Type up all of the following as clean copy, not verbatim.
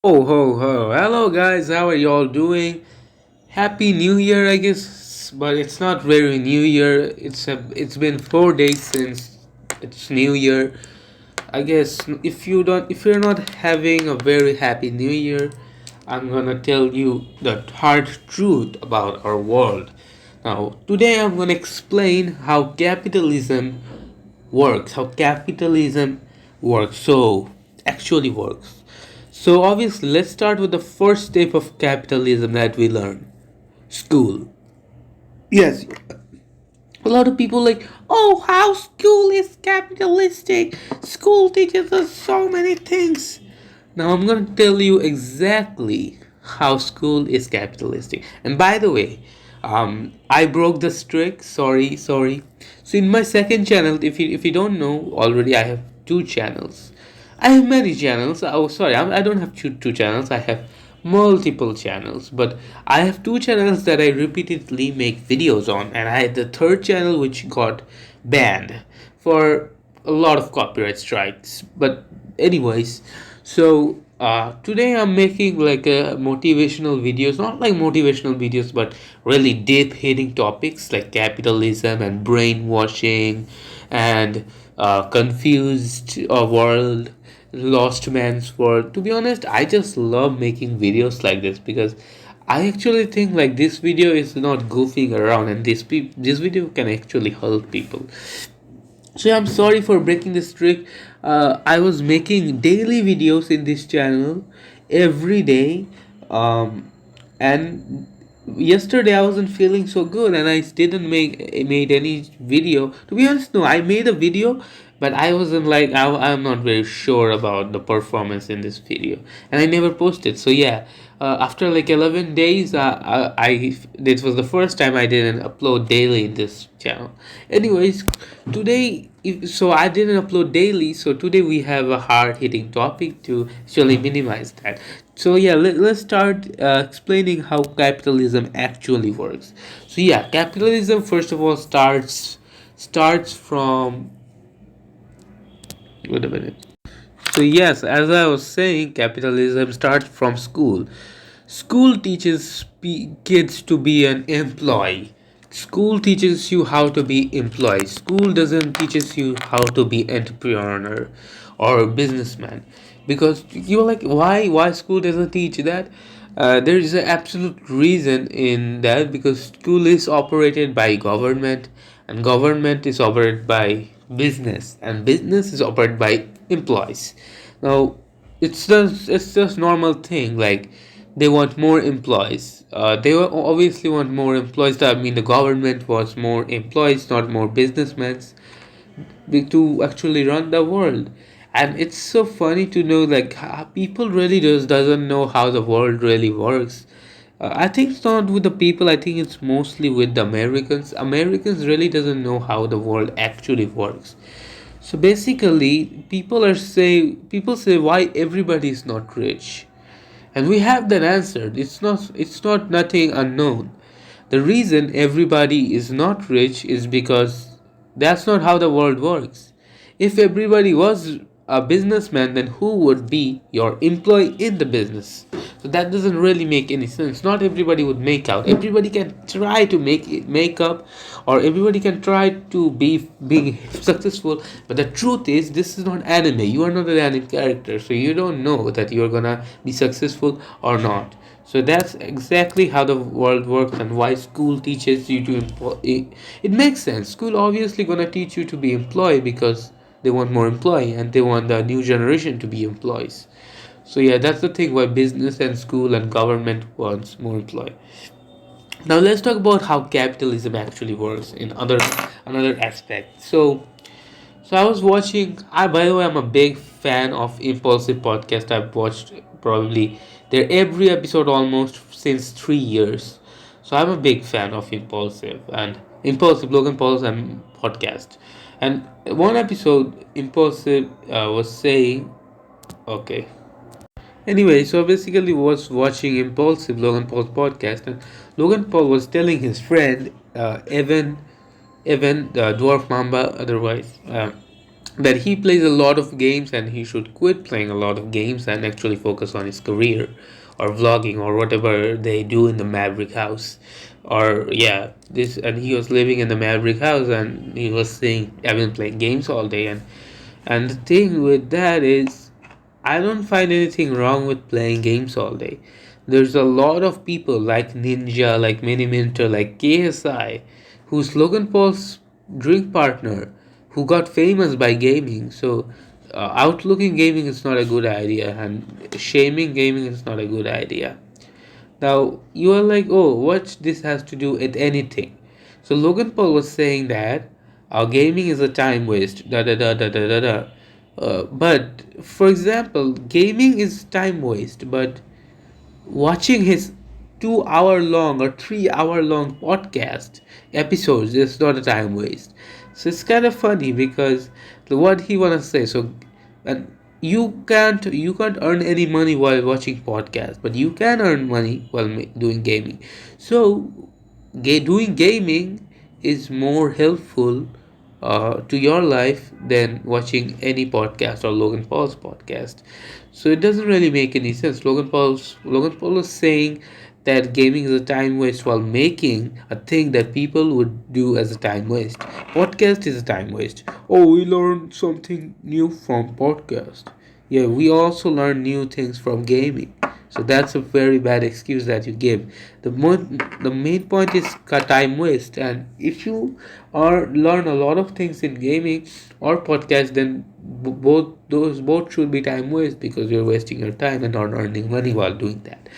Oh ho ho! Hello guys, how are y'all doing? Happy New Year, I guess, but it's not very New Year. It's been 4 days since it's New Year. I guess if you're not having a very happy New Year, I'm gonna tell you the hard truth about our world. Now, today I'm gonna explain how capitalism works. Actually works. So obviously, let's start with the first step of capitalism that we learn: school. Yes, a lot of people like, oh, how school is capitalistic. School teaches us so many things. Now I'm gonna tell you exactly how school is capitalistic. And by the way, I broke the streak. Sorry. So in my second channel, if you don't know already, I have two channels. I have many channels. Oh, sorry, I don't have two channels. I have multiple channels, but I have two channels that I repeatedly make videos on, and I had the third channel which got banned for a lot of copyright strikes. But anyways, today I'm making like a motivational videos, not like motivational videos, but really deep hitting topics like capitalism and brainwashing and confused world, lost man's world. To be honest, I just love making videos like this because I actually think like this video is not goofing around, and this video can actually help people. So I'm sorry for breaking the streak. I was making daily videos in this channel every day, and yesterday I wasn't feeling so good, and I didn't made any video. To be honest, no, I made a video, but I wasn't like I'm not very sure about the performance in this video, and I never posted. So yeah, after like 11 days, this was the first time I didn't upload daily in this channel. Anyways, so I didn't upload daily, so today we have a hard hitting topic to actually minimize that. So yeah, let's start explaining how capitalism actually works. So yeah, capitalism first of all starts from, wait a minute. So yes, as I was saying, capitalism starts from school. School teaches kids to be an employee. School teaches you how to be employee. School doesn't teaches you how to be entrepreneur or businessman, because you're like, why school doesn't teach that? There is an absolute reason in that, because school is operated by government, and government is operated by business, and business is operated by employees. Now it's just normal thing, like they want more employees. Obviously want more employees. I mean, the government wants more employees, not more businessmen, to actually run the world. And it's so funny to know like how people really just doesn't know how the world really works. I think it's not with the people. I think it's mostly with the Americans really doesn't know how the world actually works. So basically, people say why everybody is not rich, and we have that answered. It's not nothing unknown. The reason everybody is not rich is because that's not how the world works. If everybody was a businessman, then who would be your employee in the business? So that doesn't really make any sense. Not everybody would make out. Everybody can try to make up, or everybody can try to be being successful. But the truth is, this is not anime. You are not an anime character, so you don't know that you're gonna be successful or not. So that's exactly how the world works, and why school teaches you to employ. It makes sense. School obviously gonna teach you to be employee because they want more employee, and they want the new generation to be employees. So yeah, that's the thing why business and school and government wants more employee. Now let's talk about how capitalism actually works in another aspect. So I was watching. I By the way, I'm a big fan of Impulsive podcast. I've watched probably their every episode almost since 3 years. So I'm a big fan of Impulsive Logan Paul's and podcast. And one episode, Impulsive was saying, okay. Anyway, so basically was watching Impulsive Logan Paul's podcast, and Logan Paul was telling his friend Evan, the dwarf mamba, otherwise. that he plays a lot of games and he should quit playing a lot of games and actually focus on his career or vlogging or whatever they do in the Maverick house. Or yeah, this, and he was living in the Maverick house and he was saying, I've been playing games all day. And the thing with that is, I don't find anything wrong with playing games all day. There's a lot of people like Ninja, like Mini Minter, like KSI, who's Logan Paul's drink partner, who got famous by gaming. So, outlooking gaming is not a good idea, and shaming gaming is not a good idea. Now, you are like, oh, what this has to do with anything? So, Logan Paul was saying that gaming is a time waste, da da da da da da da. But, for example, gaming is time waste, but watching his 2 hour long or 3 hour long podcast episodes is not a time waste. So it's kind of funny because what he wanna say. So, and you can't earn any money while watching podcasts, but you can earn money while doing gaming. So doing gaming is more helpful to your life than watching any podcast or Logan Paul's podcast. So it doesn't really make any sense. Logan Paul is saying that gaming is a time waste while making a thing that people would do as a time waste. Podcast is a time waste. Oh, we learned something new from podcast. Yeah, we also learn new things from gaming. So that's a very bad excuse that you give. The main point is time waste, and if you are learn a lot of things in gaming or podcast, then both should be time waste because you're wasting your time and not earning money while doing that.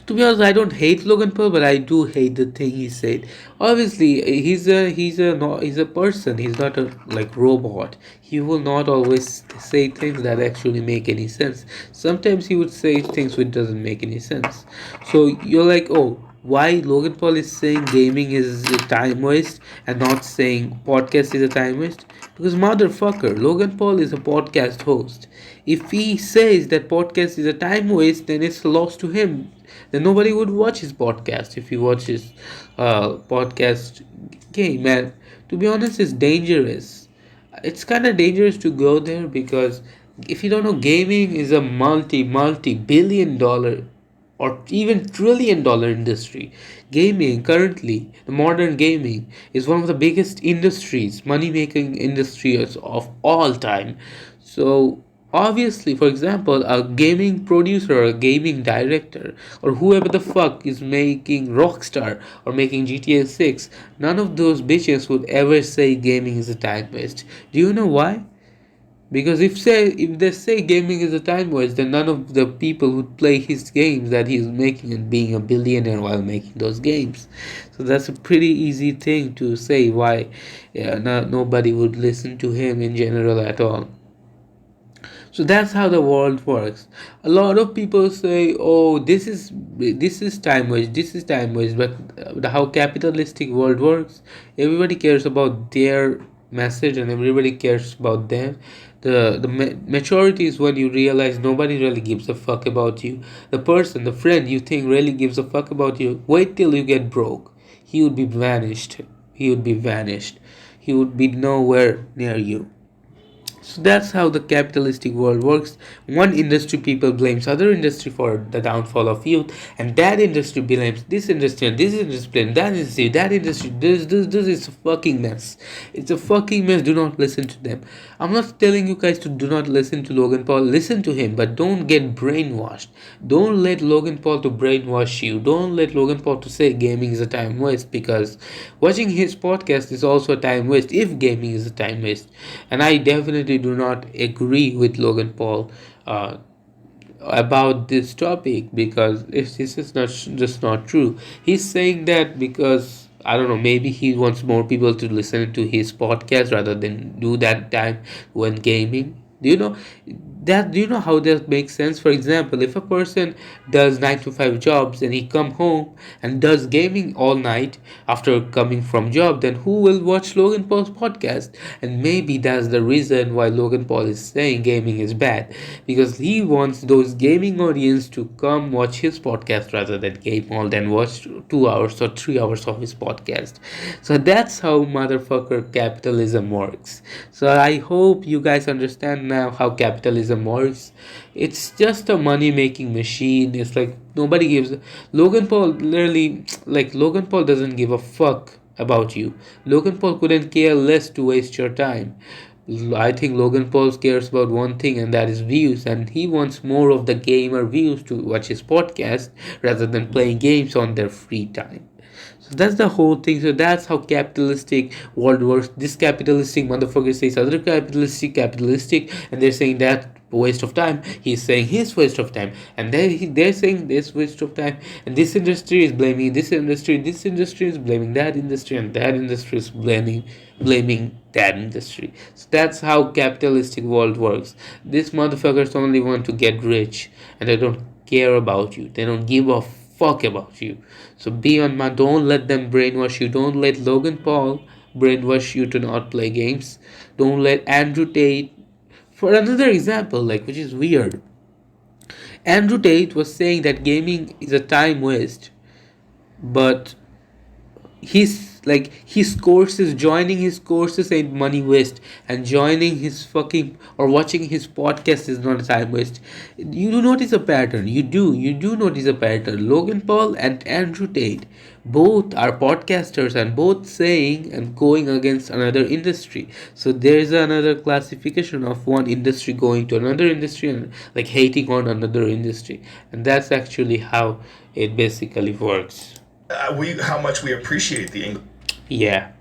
To be honest, I don't hate Logan Paul, but I do hate the thing he said. Obviously, he's a person. He's not a like robot. He will not always say things that actually make any sense. Sometimes he would say things which doesn't make any sense. So you're like, oh, why Logan Paul is saying gaming is a time waste and not saying podcast is a time waste? Because motherfucker, Logan Paul is a podcast host. If he says that podcast is a time waste, then it's a loss to him. Then nobody would watch his podcast if he watches podcast game. And to be honest, it's dangerous. It's kind of dangerous to go there because if you don't know, gaming is a multi billion dollar or even trillion dollar industry. Gaming currently, the modern gaming, is one of the biggest industries, money making industries of all time. So obviously, for example, a gaming producer or a gaming director or whoever the fuck is making Rockstar or making GTA 6, none of those bitches would ever say gaming is a time waste. Do you know why? Because if they say gaming is a time waste, then none of the people would play his games that he's making and being a billionaire while making those games. So that's a pretty easy thing to say why nobody would listen to him in general at all. So that's how the world works. A lot of people say, "Oh, this is time waste. This is time waste." But how capitalistic world works, everybody cares about their message and everybody cares about them. The maturity is when you realize nobody really gives a fuck about you. The person, the friend you think really gives a fuck about you. Wait till you get broke. He would be vanished. He would be vanished. He would be nowhere near you. So that's how the capitalistic world works. One industry people blames other industry for the downfall of youth, and that industry blames this industry and this industry and that industry, that industry. This is a fucking mess. It's a fucking mess. Do not listen to them. I'm not telling you guys to do not listen to Logan Paul. Listen to him, but don't get brainwashed. Don't let Logan Paul to brainwash you. Don't let Logan Paul to say gaming is a time waste, because watching his podcast is also a time waste if gaming is a time waste. And I definitely do not agree with Logan Paul uh, about this topic, because if this is not just not true. He's saying that because I don't know, maybe he wants more people to listen to his podcast rather than do that time when gaming. Do you know? That, do you know how that makes sense? For example, if a person does 9 to 5 jobs and he come home and does gaming all night after coming from job, then who will watch Logan Paul's podcast? And maybe that's the reason why Logan Paul is saying gaming is bad, because he wants those gaming audience to come watch his podcast rather than game all, then watch 2 hours or 3 hours of his podcast. So that's how motherfucker capitalism works. So I hope you guys understand now how capitalism works. It's just a money making machine. It's like nobody gives. Logan Paul literally, like, Logan Paul doesn't give a fuck about you. Logan Paul couldn't care less to waste your time. I think Logan Paul cares about one thing, and that is views, and he wants more of the gamer views to watch his podcast rather than playing games on their free time. So that's the whole thing. So that's how capitalistic world works. This capitalistic motherfucker says other capitalistic, and they're saying that waste of time. He's saying his waste of time, and they're saying this waste of time. And this industry is blaming this industry. This industry is blaming that industry, and that industry is blaming that industry. So that's how capitalistic world works. These motherfuckers only want to get rich, and they don't care about you. They don't give a fuck about you. So be on my. Don't let them brainwash you. Don't let Logan Paul brainwash you to not play games. Don't let Andrew Tate. For another example, like, which is weird, Andrew Tate was saying that gaming is a time waste, but his courses, joining his courses ain't money waste, and joining his fucking or watching his podcast is not a time waste. You do notice a pattern. You do notice a pattern. Logan Paul and Andrew Tate both are podcasters and both saying and going against another industry. So there is another classification of one industry going to another industry and like hating on another industry, and that's actually how it basically works. We how much we appreciate the English. Yeah.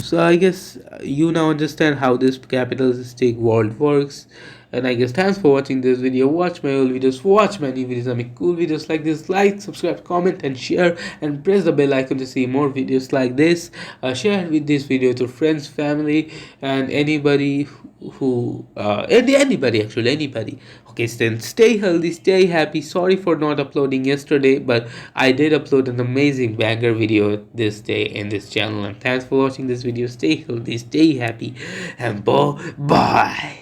So I guess you now understand how this capitalistic world works. And I guess thanks for watching this video. Watch my old videos, watch my new videos. I make cool videos like this. Like, subscribe, comment, and share. And press the bell icon to see more videos like this. Share with this video to friends, family, and anybody anybody actually, anybody. Okay, so then stay healthy, stay happy. Sorry for not uploading yesterday, but I did upload an amazing banger video this day in this channel. And thanks for watching this video. Stay healthy, stay happy, and bye.